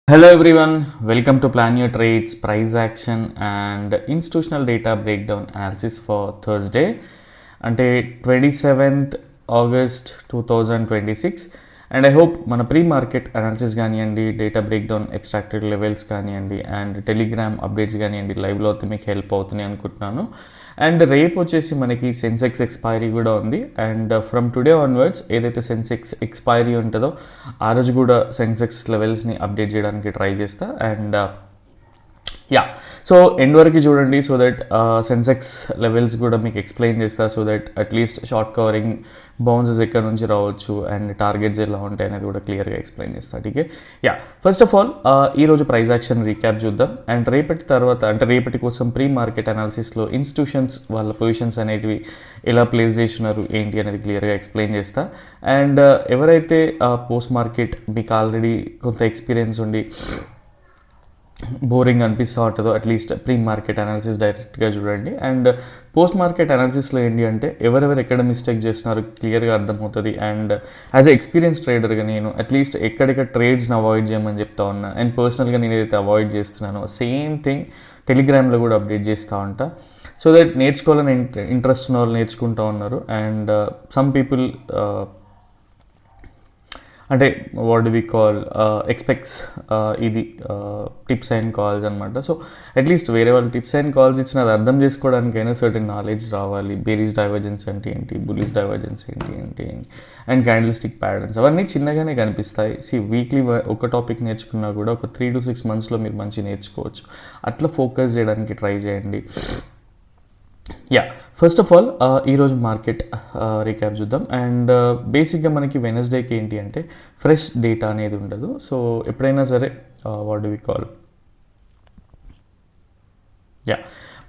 Hello everyone, welcome to Plan Your Trades, Price Action and Institutional Data Breakdown Analysis for Thursday అంటే 27th August 2026 and I hope మన pre market analysis కానివ్వండి, data breakdown extracted levels కానివ్వండి and Telegram updates కానివ్వండి లైవ్లో అయితే మీకు help అవుతున్నాయి అనుకుంటున్నాను. అండ్ రేపు వచ్చేసి మనకి సెన్సెక్స్ ఎక్స్పైరీ కూడా ఉంది. అండ్ ఫ్రమ్ టుడే ఆన్వర్డ్స్ ఏదైతే సెన్సెక్స్ ఎక్స్పైరీ ఉంటుందో ఆ రోజు కూడా సెన్సెక్స్ లెవెల్స్ని అప్డేట్ చేయడానికి ట్రై చేస్తా. అండ్ సో ఎండ్ వరకు చూడండి, సో దట్ సెన్సెక్స్ లెవెల్స్ కూడా మీకు ఎక్స్ప్లెయిన్ చేస్తా, so that at least short covering bounces ఎక్కడ నుంచి రావచ్చు అండ్ టార్గెట్స్ ఎలా ఉంటాయి అనేది కూడా క్లియర్గా ఎక్స్ప్లెయిన్ చేస్తా. టీకే, ఫస్ట్ ఆఫ్ ఆల్ ఈరోజు ప్రైస్ యాక్షన్ రీక్యాప్ చూద్దాం. అండ్ రేపటి తర్వాత అంటే రేపటి కోసం ప్రీ మార్కెట్ అనాలిసిస్లో ఇన్స్టిట్యూషన్స్ వాళ్ళ పొజిషన్స్ అనేటివి ఎలా ప్లేస్ చేస్తున్నారు ఏంటి అనేది క్లియర్గా ఎక్స్ప్లెయిన్ చేస్తా. అండ్ ఎవరైతే పోస్ట్ మార్కెట్ మీకు ఆల్రెడీ కొంత ఎక్స్పీరియన్స్ ఉండి బోరింగ్ అనిపిస్తూ ఉంటుందో అట్లీస్ట్ ప్రీ మార్కెట్ అనాలిసిస్ డైరెక్ట్గా చూడండి. అండ్ పోస్ట్ మార్కెట్ అనాలిసిస్లో ఏంటి అంటే ఎవరెవరు ఎక్కడ మిస్టేక్ చేస్తున్నారు క్లియర్గా అర్థమవుతుంది. అండ్ యాజ్ ఎ ఎక్స్పీరియన్స్ ట్రేడర్గా నేను అట్లీస్ట్ ఎక్కడెక్కడ ట్రేడ్స్ని అవాయిడ్ చేయమని చెప్తా ఉన్నా. అండ్ పర్సనల్గా నేను ఏదైతే అవాయిడ్ చేస్తున్నానో సేమ్ థింగ్ టెలిగ్రామ్లో కూడా అప్డేట్ చేస్తూ ఉంటా, సో దట్ నేర్చుకోవాలని ఇంట్రెస్ట్ ఉన్న వాళ్ళు నేర్చుకుంటూ ఉన్నారు. అండ్ సమ్ పీపుల్ అంటే what do we call expects ఇది టిప్స్ అండ్ కాల్స్ అనమాట. సో అట్లీస్ట్ వేరే వాళ్ళు టిప్స్ అండ్ కాల్స్ ఇచ్చిన అది అర్థం చేసుకోవడానికైనా సర్టెన్ నాలెడ్జ్ రావాలి. బేరిష్ డైవర్జెన్స్ అంటే ఏంటి, బుల్లిష్ డైవర్జెన్స్ ఏంటి అండ్ క్యాండిల్ స్టిక్ ప్యాటర్న్స్ అవన్నీ చిన్నగానే కనిపిస్తాయి. వీక్లీ ఒక టాపిక్ నేర్చుకున్నా కూడా ఒక 3 to 6 monthsలో మీరు మంచి నేర్చుకోవచ్చు. అట్లా ఫోకస్ చేయడానికి ట్రై చేయండి. ఫస్ట్ ఆఫ్ ఆల్ ఈరోజు మార్కెట్ రీక్యాప్ చూద్దాం. అండ్ బేసిక్గా మనకి వెనస్డేకి ఏంటి అంటే ఫ్రెష్ డేటా అనేది ఉండదు. సో ఎప్పుడైనా సరే what do we call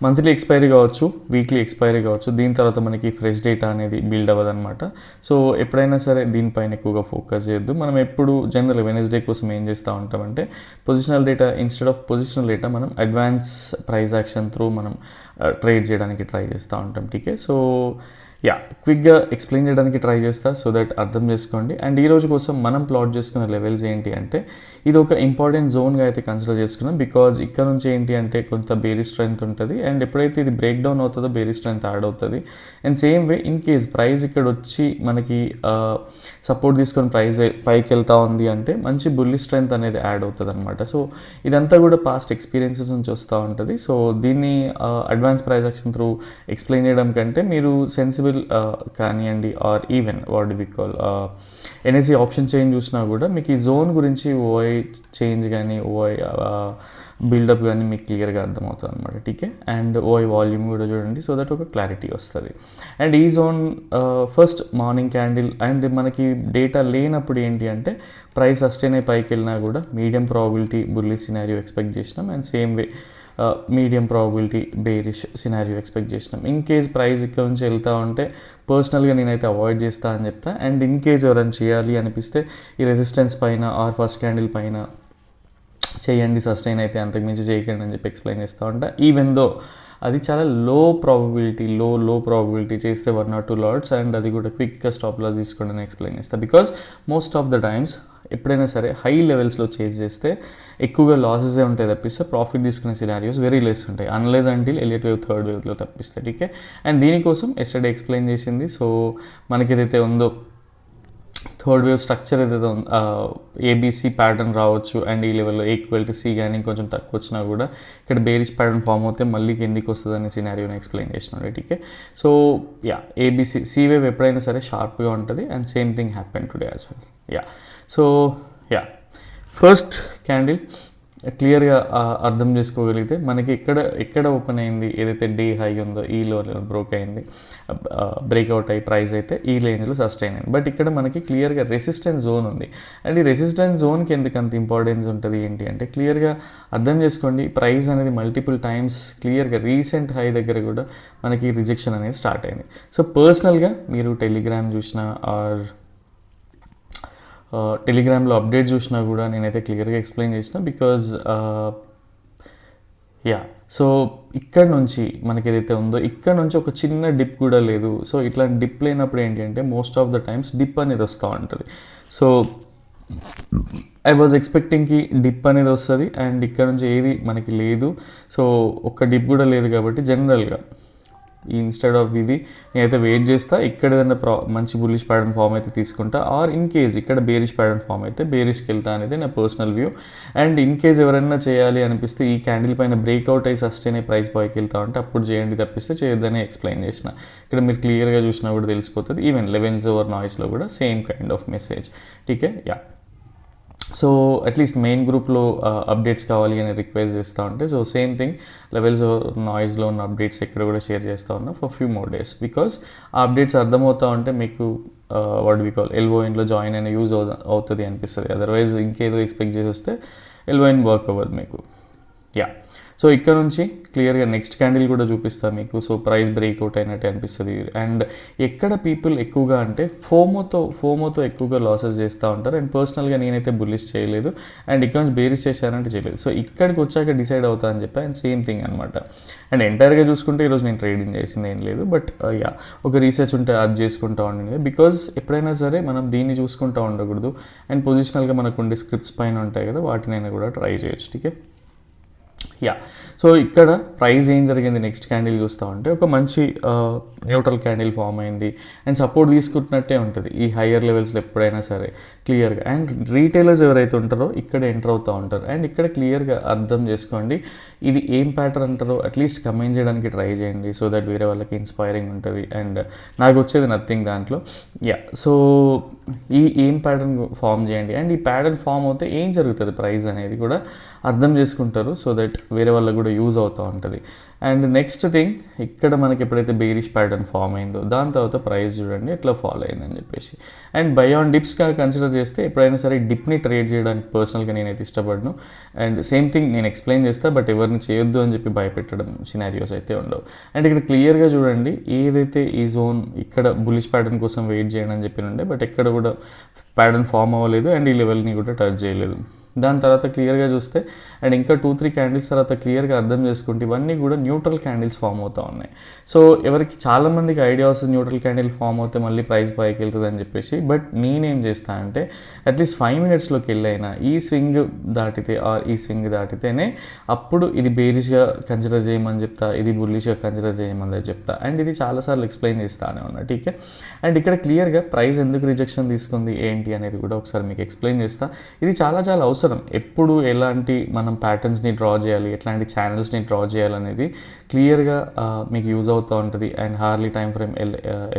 monthly expiry కావచ్చు, వీక్లీ ఎక్స్పైరీ కావచ్చు, దీని తర్వాత మనకి ఫ్రెష్ డేటా అనేది బిల్డ్ అవ్వదు అనమాట. సో ఎప్పుడైనా సరే దీనిపైన ఎక్కువగా ఫోకస్ చేయొద్దు. మనం ఎప్పుడు జనరల్ వెనస్డే కోసం ఏం చేస్తూ ఉంటామంటే positional data instead of positional data మనం అడ్వాన్స్ ప్రైస్ యాక్షన్ త్రూ మనం ట్రేడ్ చేయడానికి ట్రై చేస్తూ ఉంటాం. టీకే, సో క్విక్గా ఎక్స్ప్లెయిన్ చేయడానికి ట్రై చేస్తా, సో దట్ అర్థం చేసుకోండి. అండ్ ఈ రోజు కోసం మనం ప్లాట్ చేసుకున్న లెవెల్స్ ఏంటి అంటే ఇది ఒక ఇంపార్టెంట్ జోన్గా అయితే కన్సిడర్ చేసుకున్నాం. బికాజ్ ఇక్కడ నుంచి ఏంటి అంటే కొంత బేరీ స్ట్రెంత్ ఉంటుంది. అండ్ ఎప్పుడైతే ఇది బ్రేక్ డౌన్ అవుతుందో బేరీ స్ట్రెంత్ యాడ్ అవుతుంది. And same way in case price ఇక్కడ వచ్చి మనకి సపోర్ట్ తీసుకొని ప్రైస్ పైకి వెళ్తా ఉంది అంటే మంచి బుల్లి స్ట్రెంత్ అనేది యాడ్ అవుతుంది అనమాట. సో ఇదంతా కూడా పాస్ట్ ఎక్స్పీరియన్సెస్ నుంచి వస్తూ ఉంటుంది. సో దీన్ని advance price action through explain చేయడం కంటే మీరు సెన్సిబుల్ కానివ్వండి or even what do we call NSC option change చూసినా కూడా మీకు ఈ జోన్ గురించి ఓఐ చేంజ్ కానీ ఓఐ బిల్డప్ కానీ మీకు క్లియర్గా అర్థమవుతుంది అనమాట. టీకే, అండ్ ఓఐ వాల్యూమ్ కూడా చూడండి, సో దట్ ఒక క్లారిటీ వస్తుంది. అండ్ ఈ zone first morning candle and మనకి డేటా లేనప్పుడు ఏంటి అంటే ప్రైస్ సస్టైన్ అయి పైకి వెళ్ళినా కూడా మీడియం ప్రాబిలిటీ బుల్లి సినారియో ఎక్స్పెక్ట్ చేసినాం. And same way medium probability bearish scenario expect చేసినాం. ఇన్ కేస్ ప్రైస్ ఇక్కడ నుంచి వెళ్తూ ఉంటే పర్సనల్గా నేనైతే అవాయిడ్ చేస్తా అని చెప్తా. అండ్ ఇన్ కేస్ ఎవరైనా చేయాలి అనిపిస్తే ఈ రెసిస్టెన్స్ పైన ఆర్ ఫస్ట్ క్యాండిల్ పైన చేయండి, సస్టైన్ అయితే అంతకుమించి చేయకండి అని చెప్పి ఎక్స్ప్లెయిన్ చేస్తూ ఉంటా. ఈవెన్ దో అది చాలా లో ప్రాబిలిటీ చేస్తే 1 or 2 లాట్స్ అండ్ అది కూడా క్విక్గా స్టాప్ లాస్ తీసుకోండి అని ఎక్స్ప్లెయిన్ చేస్తాను. Because most of the times ఎప్పుడైనా సరే హై లెవెల్స్లో చేజ్ చేస్తే ఎక్కువగా లాసెసే ఉంటాయి తప్పిస్తే ప్రాఫిట్ తీసుకునే సినారియోస్ వెరీ లెస్ ఉంటాయి, unless until Elliott wave third వేవ్లో తప్పిస్తే. టీకే, అండ్ దీనికోసం ఎస్టర్డే ఎక్స్ప్లెయిన్ చేసింది. సో మనకి ఏదైతే ఉందో థర్డ్ వేవ్ స్ట్రక్చర్ ఏదైతే ఏబీసీ ప్యాటర్న్ రావచ్చు అండ్ ఈ లెవెల్లో ఈక్వల్ సి కానీ కొంచెం తక్కువ వచ్చినా కూడా ఇక్కడ బేరిష్ ప్యాటర్న్ ఫామ్ అవుతే మళ్ళీ కిందికి వస్తుంది అనే సినారియోని ఎక్స్ప్లెయిన్ చేసినాడు. టీకే, సో ఏబీసీ సి వేవ్ ఎప్పుడైనా సరే షార్ప్గా ఉంటుంది. And same thing happen today as well. So first candle క్లియర్గా అర్థం చేసుకోగలిగితే మనకి ఎక్కడ ఓపెన్ అయింది, ఏదైతే డే హై ఉందో ఈ లెవెల్ బ్రోక్ అయింది, బ్రేక్అవుట్ అయ్యి ప్రైస్ అయితే ఈ రేంజ్లో సస్టైన్ అయింది. బట్ ఇక్కడ మనకి క్లియర్గా రెసిస్టెన్స్ జోన్ ఉంది. అండ్ ఈ రెసిస్టెన్స్ జోన్కి ఎందుకు అంత ఇంపార్టెన్స్ ఉంటుంది ఏంటి అంటే క్లియర్గా అర్థం చేసుకోండి. ప్రైస్ అనేది మల్టిపుల్ టైమ్స్ క్లియర్గా రీసెంట్ హై దగ్గర కూడా మనకి రిజెక్షన్ అనేది స్టార్ట్ అయింది. సో పర్సనల్గా మీరు టెలిగ్రామ్ చూసినా ఆర్ టెలిగ్రామ్లో అప్డేట్ చూసినా కూడా నేనైతే క్లియర్గా ఎక్స్ప్లెయిన్ చేసిన. బికాజ్ సో ఇక్కడ నుంచి మనకి ఏదైతే ఉందో ఇక్కడ నుంచి ఒక చిన్న డిప్ కూడా లేదు. సో ఇట్లా డిప్ లేనప్పుడు ఏంటి అంటే most of the times dip అనేది వస్తూ ఉంటుంది. సో ఐ వాజ్ ఎక్స్పెక్టింగ్కి డిప్ అనేది వస్తుంది అండ్ ఇక్కడ నుంచి ఏది మనకి లేదు. సో ఒక్క డిప్ కూడా లేదు కాబట్టి జనరల్గా ఇన్స్టెడ్ ఆఫ్ ఇది నేనైతే వెయిట్ చేస్తా, ఇక్కడ ఏదైనా మంచి బుల్లిష్ ప్యాటర్న్ ఫామ్ అయితే తీసుకుంటా, ఆర్ ఇన్ కేస్ ఇక్కడ బేరిష్ ప్యాటర్న్ ఫామ్ అయితే బేరిష్కి వెళ్తా అనేది నా personal view. And in case ఎవరైనా చేయాలి అనిపిస్తే ఈ క్యాండిల్ పైన బ్రేక్అవుట్ అయ్యి సస్టైన్ అయ్యి ప్రైస్ బాయ్కి వెళ్తా ఉంటే అప్పుడు చేయండి, తప్పిస్తే చేయొద్దని ఎక్స్ప్లెయిన్ చేసిన. ఇక్కడ మీరు క్లియర్గా చూసినా కూడా తెలిసిపోతుంది. ఈవెన్ లెవెన్స్ ఓవర్ నాయిస్లో కూడా same kind of message. TK, yeah. So at least main గ్రూప్లో అప్డేట్స్ కావాలి అని రిక్వెస్ట్ చేస్తూ ఉంటే, సో సేమ్ థింగ్ లెవెల్స్ నాయిస్లో ఉన్న అప్డేట్స్ ఇక్కడ కూడా షేర్ చేస్తూ ఉన్నా for few more days. Because ఆ అప్డేట్స్ అర్థమవుతా ఉంటే మీకు వాట్ వి కాల్ ఎల్ఓఎన్లో జాయిన్ అయిన యూజ్ అవుతుంది అనిపిస్తుంది. అదర్వైజ్ ఇంకేదో ఎక్స్పెక్ట్ చేసి వస్తే ఎల్ఓఎన్ వర్క్ అవ్వదు మీకు. యా, సో ఇక్కడ నుంచి క్లియర్గా నెక్స్ట్ క్యాండిల్ కూడా చూపిస్తాను మీకు. సో ప్రైస్ బ్రేక్అవుట్ అయినట్టు అనిపిస్తుంది. అండ్ ఎక్కడ పీపుల్ ఎక్కువగా అంటే ఫోమోతో ఎక్కువగా లాసెస్ చేస్తూ ఉంటారు. అండ్ పర్సనల్గా నేనైతే బుల్లిష్ చేయలేదు అండ్ ఇక్కడ నుంచి బేరిష్ చేశానంటే చేయలేదు. సో ఇక్కడికి వచ్చాక డిసైడ్ అవుతా అని చెప్పి అండ్ సేమ్ థింగ్ అనమాట. అండ్ ఎంటైర్గా చూసుకుంటే ఈరోజు నేను ట్రేడింగ్ చేసింది ఏం లేదు, బట్ యా ఒక రీసెర్చ్ ఉంటే అది చేసుకుంటా ఉండింది. బికాజ్ ఎప్పుడైనా సరే మనం దీన్ని చూసుకుంటూ ఉండకూడదు. అండ్ పొజిషనల్గా మనకు ఉండే స్క్రిప్ట్స్ పైన ఉంటాయి కదా, వాటినైనా కూడా ట్రై చేయొచ్చు. టీకే, యా. సో ఇక్కడ ప్రైస్ ఏం జరిగింది నెక్స్ట్ క్యాండిల్ చూస్తూ ఉంటే ఒక మంచి న్యూట్రల్ క్యాండిల్ ఫామ్ అయింది అండ్ సపోర్ట్ తీసుకుంటున్నట్టే ఉంటుంది ఈ హయ్యర్ లెవెల్స్లో ఎప్పుడైనా సరే క్లియర్గా. అండ్ రీటైలర్స్ ఎవరైతే ఉంటారో ఇక్కడ ఎంటర్ అవుతూ ఉంటారు. అండ్ ఇక్కడ క్లియర్గా అర్థం చేసుకోండి ఇది ఏం ప్యాటర్న్ అంటారో అట్లీస్ట్ కమెంట్ చేయడానికి ట్రై చేయండి, సో దట్ వేరే వాళ్ళకి ఇన్స్పైరింగ్ ఉంటుంది. అండ్ నాకు వచ్చేది నథింగ్ దాంట్లో. యా, సో ఈ ఏం ప్యాటర్న్ ఫామ్ చేయండి అండ్ ఈ ప్యాటర్న్ ఫామ్ అవుతే ఏం జరుగుతుంది ప్రైస్ అనేది కూడా అర్థం చేసుకుంటారు, సో దట్ వేరే వాళ్ళకి కూడా యూజ్ అవుతూ ఉంటుంది. అండ్ నెక్స్ట్ థింగ్ ఇక్కడ మనకి ఎప్పుడైతే బేరిష్ ప్యాటర్న్ ఫామ్ అయిందో దాని తర్వాత ప్రైస్ చూడండి ఎట్లా ఫాలో అయిందని చెప్పేసి. అండ్ బై ఆన్ డిప్స్గా కన్సిడర్ చేస్తే ఎప్పుడైనా సరే డిప్ని ట్రేడ్ చేయడానికి పర్సనల్గా నేనైతే ఇష్టపడను. అండ్ సేమ్ థింగ్ నేను ఎక్స్ప్లెయిన్ చేస్తా, బట్ ఎవరిని చేయొద్దు అని చెప్పి భయపెట్టడం సినారియోస్ అయితే ఉండవు. అండ్ ఇక్కడ క్లియర్గా చూడండి ఏదైతే ఈ జోన్ ఇక్కడ బులిష్ ప్యాటర్న్ కోసం వెయిట్ చేయండి అని చెప్పి ఉండే, బట్ ఎక్కడ కూడా ప్యాటర్న్ ఫామ్ అవ్వలేదు అండ్ ఈ లెవెల్ని కూడా టచ్ చేయలేదు. దాని తర్వాత క్లియర్గా చూస్తే అండ్ ఇంకా 2-3 క్యాండిల్స్ తర్వాత క్లియర్గా అర్థం చేసుకుంటే ఇవన్నీ కూడా న్యూట్రల్ క్యాండిల్స్ ఫామ్ అవుతూ ఉన్నాయి. సో ఎవరికి చాలామందికి ఐడియా వస్తుంది న్యూట్రల్ క్యాండిల్ ఫామ్ అవుతే మళ్ళీ ప్రైస్ పైకి వెళ్తుంది అని చెప్పేసి, బట్ నేనేం చేస్తా అంటే అట్లీస్ట్ 5 మినిట్స్లోకి వెళ్ళైనా ఈ స్వింగ్ దాటితే ఆర్ ఈ స్వింగ్ దాటితేనే అప్పుడు ఇది బేరిష్గా కన్సిడర్ చేయమని చెప్తా, ఇది బుల్లిష్గా కన్సిడర్ చేయమని చెప్తా. అండ్ ఇది చాలాసార్లు ఎక్స్ప్లెయిన్ చేస్తానే ఉన్నా. టీకే, అండ్ ఇక్కడ క్లియర్గా ప్రైస్ ఎందుకు రిజెక్షన్ తీసుకుంది ఏంటి అనేది కూడా ఒకసారి మీకు ఎక్స్ప్లెయిన్ చేస్తా. ఇది చాలా చాలా అవసరం. ఎప్పుడు ఎలాంటి మనం ప్యాటర్న్స్ని డ్రా చేయాలి, ఎట్లాంటి ఛానల్స్ని డ్రా చేయాలనేది క్లియర్గా మీకు యూజ్ అవుతూ ఉంటుంది. అండ్ హార్లీ టైం ఫ్రేమ్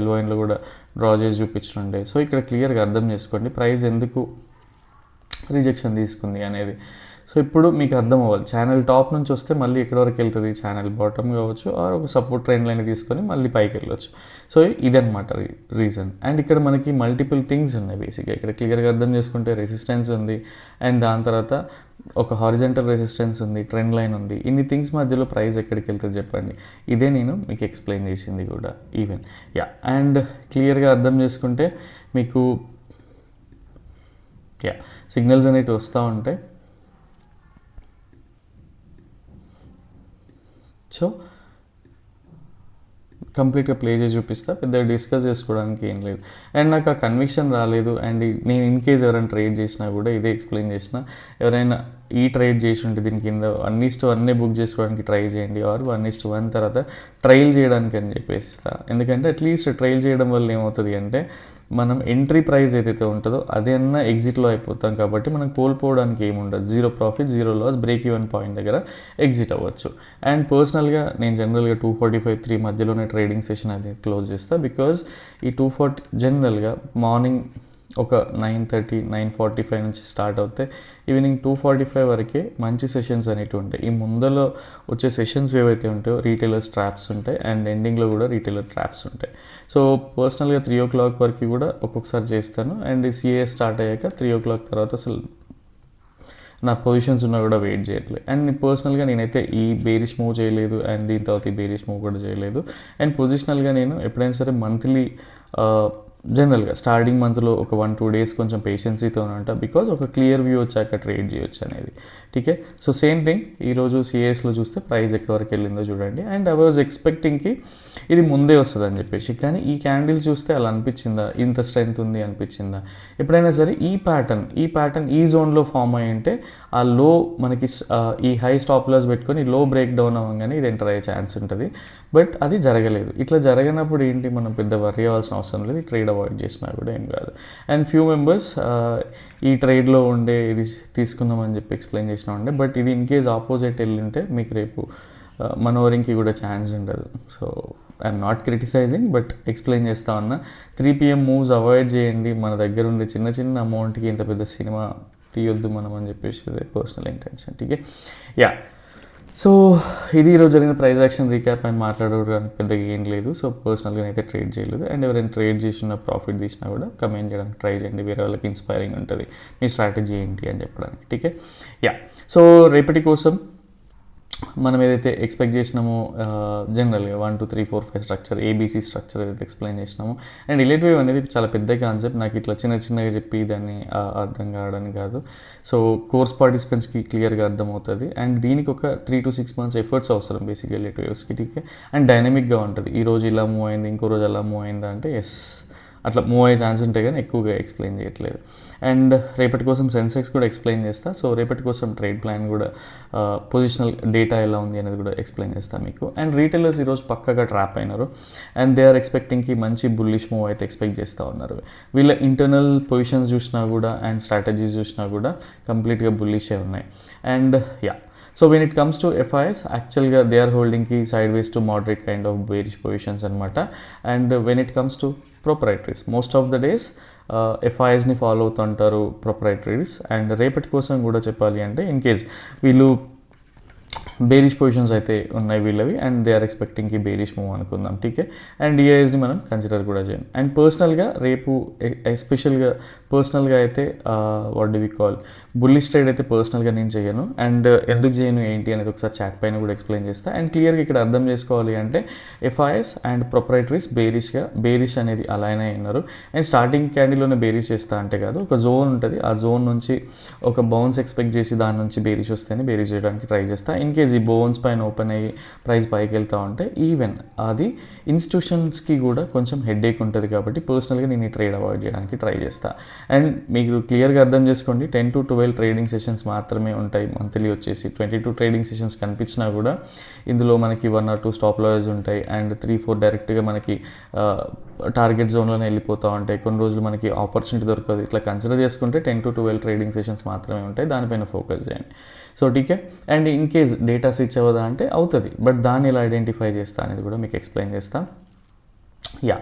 ఎల్ఓఎన్లో కూడా డ్రా చేసి చూపించండి. సో ఇక్కడ క్లియర్గా అర్థం చేసుకోండి ప్రైస్ ఎందుకు రిజెక్షన్ తీసుకుంది అనేది. సో ఇప్పుడు మీకు అర్థం అవ్వాలి ఛానల్ టాప్ నుంచి వస్తే మళ్ళీ ఎక్కడి వరకు వెళ్తుంది, ఛానల్ బాటమ్ కావచ్చు ఆర్ ఒక సపోర్ట్ ట్రెండ్ లైన్ తీసుకొని మళ్ళీ పైకి వెళ్ళొచ్చు. సో ఇదన్నమాట రీజన్. అండ్ ఇక్కడ మనకి మల్టిపుల్ థింగ్స్ ఉన్నాయి బేసిక్గా. ఇక్కడ క్లియర్గా అర్థం చేసుకుంటే రెసిస్టెన్స్ ఉంది అండ్ దాని తర్వాత ఒక హారిజంటల్ రెసిస్టెన్స్ ఉంది, ట్రెండ్ లైన్ ఉంది. ఇన్ని థింగ్స్ మధ్యలో ప్రైస్ ఎక్కడికి వెళ్తుంది చెప్పండి. ఇదే నేను మీకు ఎక్స్ప్లెయిన్ చేసింది కూడా ఈవెన్. యా, అండ్ క్లియర్గా అర్థం చేసుకుంటే మీకు యా సిగ్నల్స్ అనేవి వస్తూ ఉంటాయి. సో కంప్లీట్గా ప్లే చేసి చూపిస్తా, పెద్దగా డిస్కస్ చేసుకోవడానికి ఏం లేదు. అండ్ నాకు ఆ కన్విక్షన్ రాలేదు. అండ్ నేను ఇన్ కేస్ ఎవరైనా ట్రేడ్ చేసినా కూడా ఇదే ఎక్స్ప్లెయిన్ చేసిన, ఎవరైనా ఈ ట్రేడ్ చేసి ఉంటే దీని కింద 1:1 బుక్ చేసుకోవడానికి ట్రై చేయండి ఆర్ 1:1 తర్వాత ట్రయల్ చేయడానికి అని చెప్పేస్తా. ఎందుకంటే అట్లీస్ట్ ట్రయల్ చేయడం వల్ల ఏమవుతుంది అంటే మనం ఎంట్రీ ప్రైస్ ఏదైతే ఉంటుందో అదే అన్న ఎగ్జిట్లో అయిపోతాం కాబట్టి మనం కోల్పోవడానికి ఏముండదు. 0 profit 0 loss, break even point దగ్గర ఎగ్జిట్ అవ్వచ్చు. అండ్ పర్సనల్గా నేను జనరల్గా 2:45-3 మధ్యలోనే ట్రేడింగ్ సెషన్ అది క్లోజ్ చేస్తాను. బికాజ్ ఈ 2:40 జనరల్గా మార్నింగ్ ఒక 9:30, 9:45 నుంచి స్టార్ట్ అవుతే ఈవినింగ్ 2:45 వరకే మంచి సెషన్స్ అనేవి ఉంటాయి. ఈ ముందలో వచ్చే సెషన్స్ ఏవైతే ఉంటాయో రీటైలర్స్ ట్రాప్స్ ఉంటాయి అండ్ ఎండింగ్లో కూడా రీటైలర్ ట్రాప్స్ ఉంటాయి. సో పర్సనల్గా 3 o'clock వరకు కూడా ఒక్కొక్కసారి చేస్తాను. అండ్ సిఏ స్టార్ట్ అయ్యాక 3 o'clock తర్వాత అసలు నా పొజిషన్స్ ఉన్నా కూడా వెయిట్ చేయట్లేదు. అండ్ పర్సనల్గా నేనైతే ఈ బేరిష్ మూవ్ చేయలేదు అండ్ దీని తర్వాత ఈ బేరిష్ మూవ్ కూడా చేయలేదు. అండ్ పొజిషనల్గా నేను ఎప్పుడైనా సరే మంత్లీ జనరల్గా స్టార్టింగ్ మంత్లో ఒక 1-2 డేస్ కొంచెం పేషెన్సీతో ఉంటా, బికాజ్ ఒక క్లియర్ వ్యూ వచ్చాక ట్రేడ్ చేయొచ్చు అనేది. ఠీకే. సో సేమ్ థింగ్ ఈరోజు సిఏఎస్లో చూస్తే ప్రైస్ ఎక్కడి వరకు వెళ్ళిందో చూడండి. అండ్ ఐ వాజ్ ఎక్స్పెక్టింగ్కి ఇది ముందే వస్తుంది అని చెప్పేసి, కానీ ఈ క్యాండిల్స్ చూస్తే అలా అనిపించిందా, ఇంత స్ట్రెంత్ ఉంది అనిపించిందా? ఎప్పుడైనా సరే ఈ ప్యాటర్న్ ఈ జోన్లో ఫామ్ అయ్యి ఉంటే ఆ లో మనకి ఈ హై స్టాప్ లాస్ పెట్టుకొని లో బ్రేక్ డౌన్ అవ్వగానే ఇది ఎంటర్ అయ్యే ఛాన్స్ ఉంటుంది. బట్ అది జరగలేదు. ఇట్లా జరగనప్పుడు ఏంటి, మనం పెద్ద వర్రీ అవ్వాల్సిన అవసరం లేదు. ఈ ట్రేడ్ అవాయిడ్ చేసినా కూడా ఏం కాదు. అండ్ ఫ్యూ మెంబర్స్ ఈ ట్రేడ్లో ఉండే ఇది తీసుకుందామని చెప్పి ఎక్స్ప్లెయిన్ చేసినా ఉండే, బట్ ఇది ఇన్ కేస్ ఆపోజిట్ వెళ్ళింటే మీకు రేపు మనోరింగ్కి కూడా ఛాన్స్ ఉండదు. So I'm not criticizing, but explain చేస్తా ఉన్నా. 3 PM మూవ్స్ అవాయిడ్ చేయండి. మన దగ్గర ఉండే చిన్న అమౌంట్కి ఇంత పెద్ద సినిమా తీయొద్దు మనం అని చెప్పేసి పర్సనల్ ఇంటెన్షన్. ఠీకే. యా. సో ఇది ఈరోజు జరిగిన ప్రైస్ యాక్షన్ రీక్యాప్ అని మాట్లాడడానికి పెద్దగా ఏం లేదు. సో పర్సనల్గా అయితే ట్రేడ్ చేయలేదు. అండ్ ఎవరైనా ట్రేడ్ చేసిన ప్రాఫిట్ తీసినా కూడా కమెంట్ చేయడానికి ట్రై చేయండి. వేరే వాళ్ళకి ఇన్స్పైరింగ్ ఉంటుంది మీ స్ట్రాటజీ ఏంటి అని చెప్పడానికి. ఠీకే. యా. సో రేపటి కోసం మనం ఏదైతే ఎక్స్పెక్ట్ చేసినామో జనరల్గా 1 2 3 4 5 స్ట్రక్చర్, ఏబీసీ స్ట్రక్చర్ ఏదైతే ఎక్స్ప్లెయిన్ చేసినామో, అండ్ రిలేట్ వేవ్ అనేది చాలా పెద్ద కాన్సెప్ట్. నాకు ఇట్లా చిన్నగా చెప్పి దాన్ని అర్థం కావడానికి కాదు. సో కోర్స్ పార్టిసిపెంట్స్కి క్లియర్గా అర్థమవుతుంది. అండ్ దీనికి ఒక 3 to 6 months ఎఫర్ట్స్ అవసరం బేసిక్గా రిలేట్ వేవ్స్కి. ఠీకే. అండ్ డైనమిక్గా ఉంటుంది. ఈరోజు ఇలా మూవ్ అయింది, ఇంకో రోజు అలా మూవ్ అయిందా అంటే ఎస్, అట్లా మూవ్ అయ్యే ఛాన్స్ ఉంటాయి, కానీ ఎక్కువగా ఎక్స్ప్లెయిన్ చేయట్లేదు. అండ్ రేపటి కోసం సెన్సెక్స్ కూడా ఎక్స్ప్లెయిన్ చేస్తా. సో రేపటి కోసం ట్రేడ్ ప్లాన్ కూడా, పొజిషనల్ డేటా ఎలా ఉంది అనేది కూడా ఎక్స్ప్లెయిన్ చేస్తాను మీకు. అండ్ రీటైలర్స్ ఈరోజు పక్కగా ట్రాప్ అయినారు. అండ్ దే ఆర్ ఎక్స్పెక్టింగ్కి మంచి బుల్లిష్ మూవ్ అయితే ఎక్స్పెక్ట్ చేస్తూ ఉన్నారు. వీళ్ళ ఇంటర్నల్ పొజిషన్స్ చూసినా కూడా అండ్ స్ట్రాటజీస్ చూసినా కూడా కంప్లీట్గా బుల్లిషే ఉన్నాయి. And yeah. So when it comes to FIs, యాక్చువల్గా దే ఆర్ హోల్డింగ్కి sideways to moderate kind of bearish positions అనమాట. And when it comes to proprietaries, most of the days ఎఫ్ఐఎస్ని ఫాలో అవుతుంటారు ప్రొప్రైటరీస్. అండ్ రేపటి కోసం కూడా చెప్పాలి అంటే, ఇన్ కేస్ వీళ్ళు బేరిష్ పొజిషన్స్ అయితే ఉన్నాయి వీళ్ళవి, అండ్ దే ఆర్ ఎక్స్పెక్టింగ్కి బేరిష్ మూవ్ అనుకుందాం. ఠీకే. అండ్ డిఐఎస్ని మనం కన్సిడర్ కూడా చేయండి. అండ్ పర్సనల్గా రేపు ఎస్పెషల్గా పర్సనల్గా అయితే what do we call bullish trade అయితే పర్సనల్గా నేను చేయను. అండ్ ఎందుకు చేయను ఏంటి అనేది ఒకసారి చాట్ పైన కూడా ఎక్స్ప్లెయిన్ చేస్తాను. అండ్ క్లియర్గా ఇక్కడ అర్థం చేసుకోవాలి అంటే ఎఫ్ఐఎస్ అండ్ ప్రొప్రైటరీస్ బేరిష్ అనేది అలానే ఉన్నారు. అండ్ స్టార్టింగ్ క్యాండిల్లోనే బేరిష్ చేస్తా అంటే కాదు, ఒక జోన్ ఉంటుంది, ఆ జోన్ నుంచి ఒక బౌన్స్ ఎక్స్పెక్ట్ చేసి దాని నుంచి బేరిష్ వస్తేనే బేరిష్ చేయడానికి ట్రై చేస్తా. ఇన్ కేస్ ఈ బౌన్స్ పైన ఓపెన్ అయ్యి ప్రైస్ పైకి వెళ్తూ ఉంటే ఈవెన్ అది ఇన్స్టిట్యూషన్స్కి కూడా కొంచెం హెడేక్ ఉంటుంది, కాబట్టి పర్సనల్గా నేను ఈ ట్రేడ్ అవాయిడ్ చేయడానికి ట్రై చేస్తాను. అండ్ మీకు క్లియర్గా అర్థం చేసుకోండి, 10 to 12 ట్రేడింగ్ సెషన్స్ మాత్రమే ఉంటాయి. మంత్లీ వచ్చేసి 22 ట్రేడింగ్ సెషన్స్ కనిపించినా కూడా ఇందులో మనకి 1 or 2 స్టాప్ లాస్ ఉంటాయి. అండ్ 3-4 డైరెక్ట్గా మనకి టార్గెట్ జోన్లోనే వెళ్ళిపోతూ ఉంటాయి. కొన్ని రోజులు మనకి ఆపర్చునిటీ దొరకదు. ఇట్లా కన్సిడర్ చేసుకుంటే 10 to 12 ట్రేడింగ్ సెషన్స్ మాత్రమే ఉంటాయి. దానిపైన ఫోకస్ చేయండి. సో ఠీకే. And in case data switch అవ్వదా అంటే అవుతుంది, బట్ దాన్ని ఎలా ఐడెంటిఫై చేస్తా అనేది కూడా మీకు ఎక్స్ప్లెయిన్ చేస్తాను. యా.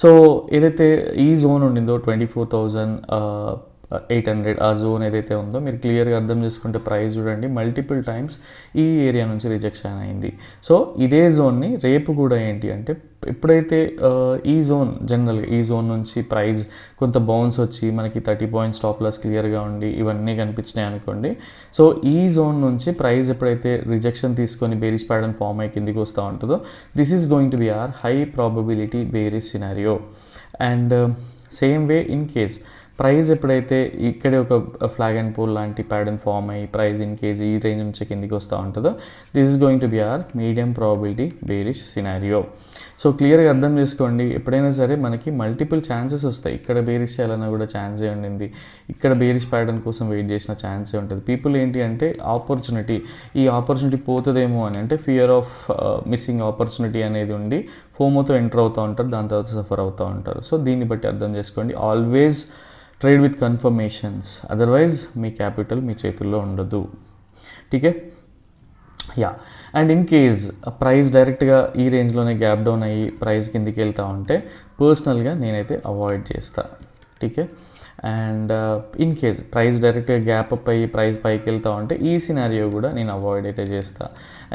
సో ఏదైతే ఈ జోన్ ఉండిందో 24,800 ఆ జోన్ ఏదైతే ఉందో మీరు క్లియర్గా అర్థం చేసుకుంటే ప్రైస్ చూడండి మల్టిపుల్ టైమ్స్ ఈ ఏరియా నుంచి రిజెక్షన్ అయింది. సో ఇదే జోన్ని రేపు కూడా ఏంటి అంటే, ఎప్పుడైతే ఈ జోన్ జనరల్గా ఈ జోన్ నుంచి ప్రైస్ కొంత బౌన్స్ వచ్చి మనకి 30 points స్టాప్ లాస్ క్లియర్గా ఉండి ఇవన్నీ కనిపించినాయి అనుకోండి. సో ఈ జోన్ నుంచి ప్రైస్ ఎప్పుడైతే రిజెక్షన్ తీసుకొని బేరిష్ ప్యాటర్న్ ఫామ్ అయ్యి కిందికి వస్తూ ఉంటుందో, this is going to be a high probability bearish scenario. And same way in case price ఎప్పుడైతే ఇక్కడే ఒక ఫ్లాగ్ అండ్ పోల్ లాంటి ప్యాటర్న్ ఫామ్ అయ్యి ప్రైస్ ఇన్ కేస్ ఈ రేంజ్ నుంచి కిందికి వస్తూ ఉంటుందో, this is going to be a medium probability bearish scenario. So క్లియర్గా అర్థం చేసుకోండి, ఎప్పుడైనా సరే మనకి మల్టిపుల్ ఛాన్సెస్ వస్తాయి. ఇక్కడ బేరిష్ చేయాలన్నా కూడా ఛాన్సే ఉండింది, ఇక్కడ బేరిష్ ప్యాటర్న్ కోసం వెయిట్ చేసిన ఛాన్సే ఉంటుంది. పీపుల్ ఏంటి అంటే ఈ ఆపర్చునిటీ పోతుందేమో అని అంటే ఫియర్ ఆఫ్ మిస్సింగ్ ఆపర్చునిటీ అనేది ఉండి ఫోమోతో ఎంటర్ అవుతూ ఉంటారు, దాని తర్వాత సఫర్ అవుతూ ఉంటారు. సో దీన్ని బట్టి అర్థం చేసుకోండి, always trade with confirmations, otherwise మీ క్యాపిటల్ మీ చేతుల్లో ఉండదు. ఠీకే. Yeah. And in case price డైరెక్ట్గా ఈ రేంజ్లోనే గ్యాప్ డౌన్ అయ్యి ప్రైస్ కిందికి వెళ్తూ ఉంటే పర్సనల్గా నేనైతే అవాయిడ్ చేస్తాను. ఠీకే. అండ్ ఇన్ కేస్ ప్రైస్ డైరెక్ట్గా గ్యాప్ అప్ అయ్యి ప్రైస్ పైకి వెళ్తా ఉంటే ఈ సినారియో కూడా నేను అవాయిడ్ అయితే చేస్తా.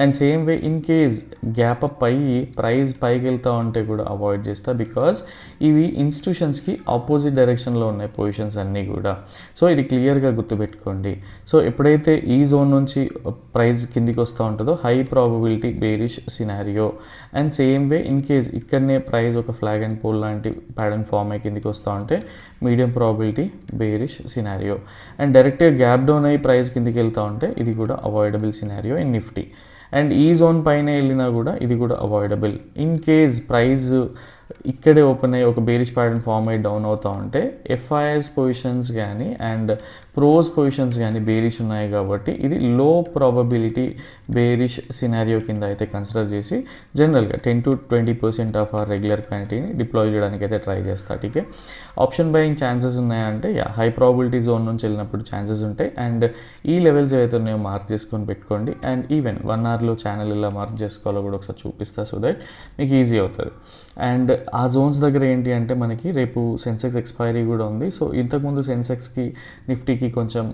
And same way in case gap up అయ్యి ప్రైస్ పైకి వెళ్తా ఉంటే కూడా అవాయిడ్ చేస్తా, బికాస్ ఇవి ఇన్స్టిట్యూషన్స్కి ఆపోజిట్ డైరెక్షన్లో ఉన్నాయి పొజిషన్స్ అన్నీ కూడా. సో ఇది క్లియర్గా గుర్తుపెట్టుకోండి. సో ఎప్పుడైతే ఈ జోన్ నుంచి ప్రైస్ కిందికి వస్తూ ఉంటుందో high probability bearish scenario. And same way in case ఇక్కడనే ప్రైస్ ఒక ఫ్లాగ్ అండ్ పోల్ లాంటి ప్యాటర్న్ ఫామ్ అయ్యి కిందికి వస్తూ ఉంటే medium probability bearish scenario. And డైరెక్ట్గా గ్యాప్ డౌన్ అయ్యి ప్రైస్ కిందికి వెళ్తూ ఉంటే ఇది కూడా avoidable scenario in Nifty. And ఈ జోన్ పైన వెళ్ళినా కూడా ఇది కూడా అవాయిడబుల్. ఇన్ కేస్ ప్రైస్ ఇక్కడే ఓపెన్ అయ్యి ఒక బేరిష్ ప్యాటర్న్ ఫామ్ అయ్యి డౌన్ అవుతూ ఉంటే ఎఫ్ఐఎస్ పొజిషన్స్ కానీ అండ్ ప్రోస్ పొజిషన్స్ కానీ బేరిష్ ఉన్నాయి కాబట్టి ఇది లో ప్రాబబిలిటీ బేరిష్ సినారియో కింద అయితే కన్సిడర్ చేసి జనరల్గా 10-20% ఆఫ్ ఆ రెగ్యులర్ క్వాంటిటీని డిప్లాయ్ చేయడానికి అయితే ట్రై చేస్తా. టీకే ఆప్షన్ బయింగ్ ఛాన్సెస్ ఉన్నాయంటే హై ప్రాబిలిటీ జోన్ నుంచి వెళ్ళినప్పుడు ఛాన్సెస్ ఉంటాయి. అండ్ ఈ లెవెల్స్ ఏవైతే ఉన్నాయో మార్క్ చేసుకొని పెట్టుకోండి. అండ్ ఈవెన్ 1 అవర్లో ఛానల్ ఇలా మార్క్ చేసుకోవాలో కూడా ఒకసారి చూపిస్తా, సో దట్ మీకు ఈజీ అవుతుంది. అండ్ ఆ జోన్స్ దగ్గర ఏంటి అంటే మనకి రేపు సెన్సెక్స్ ఎక్స్పైరీ కూడా ఉంది. సో ఇంతకుముందు సెన్సెక్స్కి నిఫ్టీకి కొంచెం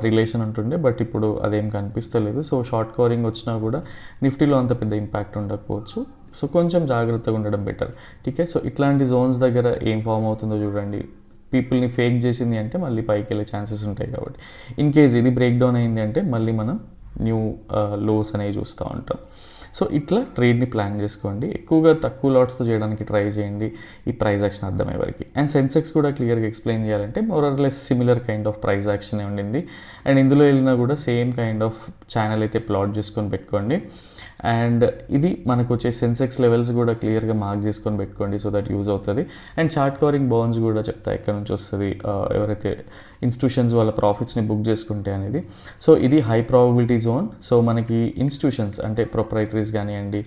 రిలేషన్ ఉంటుండే, బట్ ఇప్పుడు అదేం కనిపిస్తలేదు. సో షార్ట్ కవరింగ్ వచ్చినా కూడా నిఫ్టీలో అంత పెద్ద ఇంపాక్ట్ ఉండకపోవచ్చు. సో కొంచెం జాగ్రత్తగా ఉండడం బెటర్. టీకే సో ఇట్లాంటి జోన్స్ దగ్గర ఏం ఫామ్ అవుతుందో చూడండి. పీపుల్ని ఫేక్ చేసింది అంటే మళ్ళీ పైకి వెళ్ళే ఛాన్సెస్ ఉంటాయి కాబట్టి ఇన్ కేస్ ఇది బ్రేక్ డౌన్ అయింది అంటే మళ్ళీ మనం న్యూ లోస్ అనేవి చూస్తూ ఉంటాం. సో ఇట్లా ట్రేడ్ని ప్లాన్ చేసుకోండి. ఎక్కువగా తక్కువ లాట్స్తో చేయడానికి ట్రై చేయండి ఈ ప్రైస్ యాక్షన్ అర్థమయ్యే వరకు. అండ్ సెన్సెక్స్ కూడా క్లియర్గా ఎక్స్ప్లెయిన్ చేయాలంటే more or less similar kind of price action ఉండింది. అండ్ ఇందులో వెళ్ళినా కూడా సేమ్ కైండ్ ఆఫ్ ఛానల్ అయితే ప్లాట్ చేసుకొని పెట్టుకోండి. అండ్ ఇది మనకు వచ్చే సెన్సెక్స్ లెవెల్స్ కూడా క్లియర్గా మార్క్ చేసుకొని పెట్టుకోండి, సో దట్ యూజ్ అవుతుంది. అండ్ చార్ట్ కవరింగ్ బౌన్స్ కూడా చెప్తా ఎక్కడి నుంచి వస్తుంది, ఎవరైతే ఇన్స్టిట్యూషన్స్ వాళ్ళ ప్రాఫిట్స్ని బుక్ చేసుకుంటే అనేది. సో ఇది హై ప్రాబబిలిటీ జోన్. సో మనకి ఇన్స్టిట్యూషన్స్ అంటే ప్రొప్రైటరీస్ కానివ్వండి,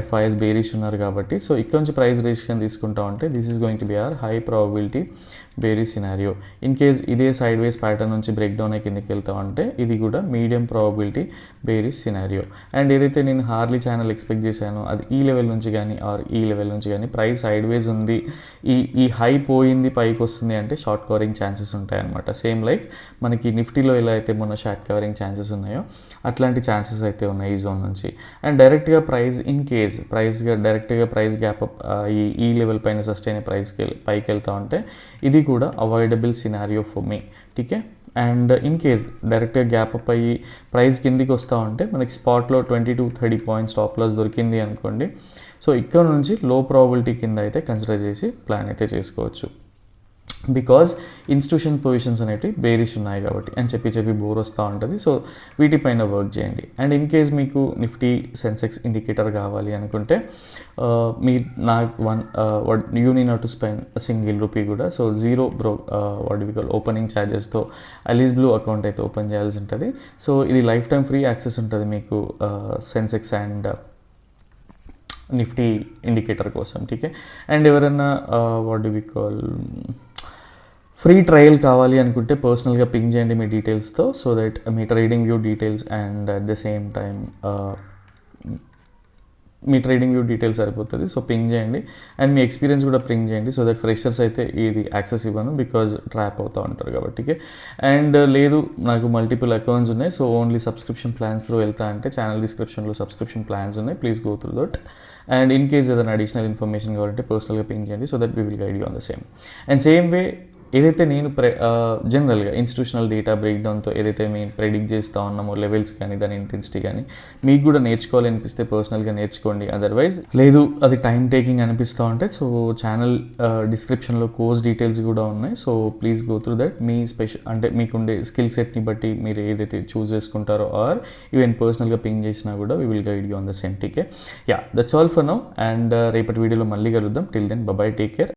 ఎఫ్ఐఎస్ బేరిష్ ఉన్నారు కాబట్టి సో ఇక్కడ నుంచి ప్రైస్ రిజిస్ట్రేషన్ తీసుకుంటా ఉంటే this is going to be a high probability bearish scenario. In case ఇదే సైడ్ వేస్ ప్యాటర్న్ నుంచి బ్రేక్ డౌన్ అయ్యి కిందకి వెళ్తా ఉంటే ఇది కూడా medium probability bearish scenario. And ఏదైతే నేను హార్లీ ఛానల్ ఎక్స్పెక్ట్ చేశానో అది ఈ లెవెల్ నుంచి కానీ ఆర్ ఈ లెవెల్ నుంచి కానీ ప్రైస్ సైడ్ వేస్ ఉంది, ఈ హై పోయింది పైకి వస్తుంది అంటే షార్ట్ కవరింగ్ ఛాన్సెస్ ఉంటాయి అనమాట. సేమ్ లైక్ మనకి నిఫ్టీలో ఎలా అయితే మొన్న షార్ట్ కవరింగ్ ఛాన్సెస్ ఉన్నాయో అట్లాంటి ఛాన్సెస్ అయితే ఉన్నాయి ఈ జోన్ నుంచి. అండ్ డైరెక్ట్గా ప్రైస్ ఇన్ కేస్ డైరెక్ట్గా ప్రైస్ గ్యాప్ అప్ ఈ లెవెల్ పైన సస్టైన్ పైకి వెళ్తా ఉంటే ఇది కూడా avoidable scenario for me. TK and in case డైరెక్ట్గా గ్యాప్ అప్ అయ్యి ప్రైస్ కిందికి వస్తూ ఉంటే మనకి స్పాట్లో 20-30 పాయింట్స్ స్టాప్ లాస్ దొరికింది అనుకోండి. సో ఇక్కడ నుంచి లో ప్రాబిలిటీ కింద అయితే కన్సిడర్ చేసి ప్లాన్ అయితే చేసుకోవచ్చు. బికాజ్ ఇన్స్టిట్యూషన్ పొజిషన్స్ అనేవి బేరిష్ ఉన్నాయి కాబట్టి అని చెప్పి బోర్ వస్తూ ఉంటుంది. సో వీటిపైన వర్క్ చేయండి. అండ్ ఇన్ కేస్ మీకు నిఫ్టీ సెన్సెక్స్ ఇండికేటర్ కావాలి అనుకుంటే మీ you need not to spend single rupee కూడా. సో జీరో ఓపెనింగ్ ఛార్జెస్తో అలీస్ బ్లూ అకౌంట్ అయితే ఓపెన్ చేయాల్సి ఉంటుంది. సో ఇది లైఫ్ టైం ఫ్రీ యాక్సెస్ ఉంటుంది మీకు సెన్సెక్స్ అండ్ నిఫ్టీ ఇండికేటర్ కోసం. టీకే అండ్ ఎవరైనా ఫ్రీ ట్రయల్ కావాలి అనుకుంటే పర్సనల్గా పింగ్ చేయండి మీ డీటెయిల్స్తో, సో దట్ మీ TradingView details and at the same time మీ ట్రేడింగ్ వ్యూ డీటెయిల్స్ సరిపోతుంది. సో పింగ్ చేయండి అండ్ మీ ఎక్స్పీరియన్స్ కూడా పింగ్ చేయండి, సో దట్ ఫ్రెషర్స్ అయితే ఇది యాక్సెస్ ఇవ్వను బికాజ్ ట్రాప్ అవుతూ ఉంటారు కాబట్టి. అండ్ లేదు నాకు మల్టిపుల్ అకౌంట్స్ ఉన్నాయి, సో ఓన్లీ సబ్స్క్రిప్షన్ ప్లాన్స్లో వెళ్తా అంటే ఛానల్ డిస్క్రిప్షన్లో సబ్స్క్రిప్షన్ ప్లాన్స్ ఉన్నాయి, please go through that. And in case ఏదైనా అడిషనల్ ఇన్ఫర్మేషన్ కావాలంటే పర్సనల్గా పింగ్ చేయండి, so that we will guide you on the same. And same వే ఏదైతే నేను జనరల్గా ఇన్స్టిట్యూషనల్ డేటా బ్రేక్డౌన్తో ఏదైతే మేము ప్రెడిక్ట్ చేస్తూ ఉన్నామో లెవెల్స్ కానీ దాని ఇంటెన్సిటీ కానీ మీకు కూడా నేర్చుకోవాలనిపిస్తే పర్సనల్గా నేర్చుకోండి. అదర్వైజ్ లేదు అది టైం టేకింగ్ అనిపిస్తూ ఉంటే సో ఛానల్ డిస్క్రిప్షన్లో కోర్స్ డీటెయిల్స్ కూడా ఉన్నాయి, so please go through that. మీ అంటే మీకుండే స్కిల్ సెట్ని బట్టి మీరు ఏదైతే చూస్ చేసుకుంటారో ఆర్ ఈవెన్ పర్సనల్గా పింగ్ చేసినా కూడా we will guide you on the same. టీకే yeah that's all for now. And రేపటి వీడియోలో మళ్ళీ కలుద్దాం. Till then bye, take care.